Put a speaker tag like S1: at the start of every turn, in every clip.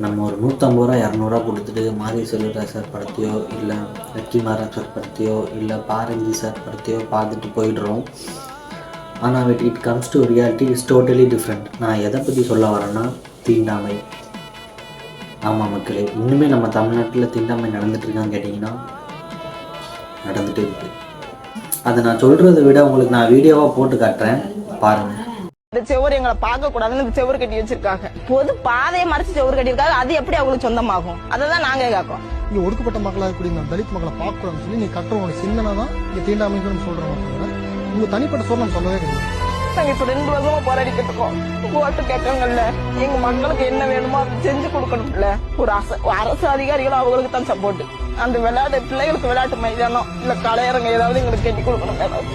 S1: நம்ம ஒரு 150 ரூபா 200 கொடுத்துட்டு மாரி செல்வராஜ் சார் படத்தையோ இல்லை வெற்றிமாறன் சார் படத்தையோ இல்லை பாரஞ்சி சார் படத்தையோ பார்த்துட்டு போயிடுறோம். ஆனால் it comes to reality is totally different. நான் எதை பற்றி சொல்ல வரேன்னா தீண்டாமை. ஆமாம் மக்களே, இன்னுமே நம்ம தமிழ்நாட்டில் தீண்டாமை நடந்துகிட்ருக்கான்னு கேட்டிங்கன்னா நடந்துகிட்டே இருக்குது. அதை நான் சொல்கிறத விட உங்களுக்கு நான் வீடியோவாக போட்டு காட்டுறேன், பாருங்கள்.
S2: இந்த செவர் எங்களை பார்க்க கூடாதுன்னு இந்த செவர் கட்டி வச்சிருக்காங்க. பொது பாதையை மறைச்சு செவர் கட்டியிருக்காங்க. அது எப்படி அவங்களுக்கு சொந்தமாகும்? அதை தான் நாங்க கேட்கோம்.
S3: இங்க ஒடுக்கப்பட்ட மக்களாக இருக்கக்கூடிய தலித் மக்களை பார்க்கணும்னு சொல்லி நீ கட்டுறவங்க சிந்தனை தான் இங்க தீண்டாமைன்னு சொல்றவங்க. உங்க தனிப்பட்ட சொல்ல நம்ம சொல்லவே கிடையாது.
S2: நாங்க இப்ப 2 வருஷமா போராடிக்கிட்டு இருக்கோம். ஓட்டு கேட்கங்கள்ல எங்க மக்களுக்கு என்ன வேணுமோ அதை செஞ்சு கொடுக்கணும்ல. ஒரு அரசு அதிகாரிகளும் அவங்களுக்கு தான் சப்போர்ட். அந்த விளையாட்டு பிள்ளைகளுக்கு விளையாட்டு மைதானம் இல்ல கலையரங்க ஏதாவது எங்களுக்கு கட்டி கொடுக்கணும் மேடம்.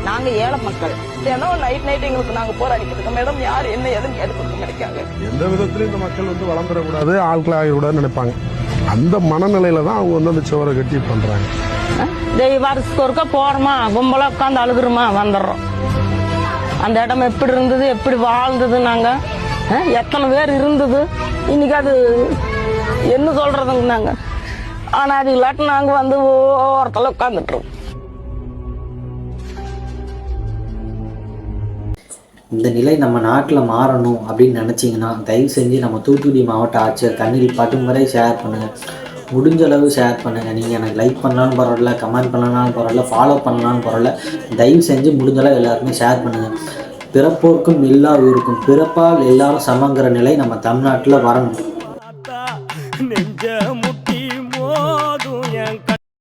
S2: நாங்க ஏழை மக்கள். தினம் நைட் எங்களுக்கு நாங்க போராடிக்கிட்டு இருக்கோம் மேடம். யாரு என்ன எதுவும் எடுத்து கிடைக்காங்க.
S4: எந்த விதத்திலும் இந்த மக்கள் வளர்ந்துடக்கூடாது, ஆட்கள் ஆகிக்கூடாதுன்னு நினைப்பாங்க. அந்த மனநிலையில தான் அவங்க அந்த சுவரை கட்டி பண்றாங்க.
S2: வருஷத்துக்கு ஒருக்கா போறோமா, கும்பலா உட்காந்து அழுகுறோமா, வந்துடுறோம். அந்த இடம் எப்படி இருந்தது, எப்படி வாழ்ந்தது, நாங்க எத்தனை பேர் இருந்தது, இன்னைக்கு அது என்ன சொல்றதுங்க நாங்க. ஆனா அது இல்லாட்டி நாங்க வந்து ஓரத்துல உட்காந்துட்டுருவோம்.
S1: இந்த நிலை நம்ம நாட்டில் மாறணும் அப்படின்னு நினச்சிங்கன்னா தயவு செஞ்சு நம்ம தூத்துக்குடி மாவட்ட ஆட்சியர் கண்ணில் பட்டும் வரை ஷேர் பண்ணுங்கள். முடிஞ்ச அளவு ஷேர் பண்ணுங்கள். நீங்கள் எனக்கு லைக் பண்ணலான்னு பரவாயில்ல, கமெண்ட் பண்ணலான்னு பரவாயில்ல, ஃபாலோ பண்ணலான்னு பரவாயில்ல, தயவு செஞ்சு முடிஞ்ச அளவு எல்லாருமே ஷேர் பண்ணுங்கள். பிறப்போருக்கும் எல்லா உயிருக்கும் பிறப்பால் எல்லாரும் சமங்கிற நிலை நம்ம தமிழ்நாட்டில் வரணும்.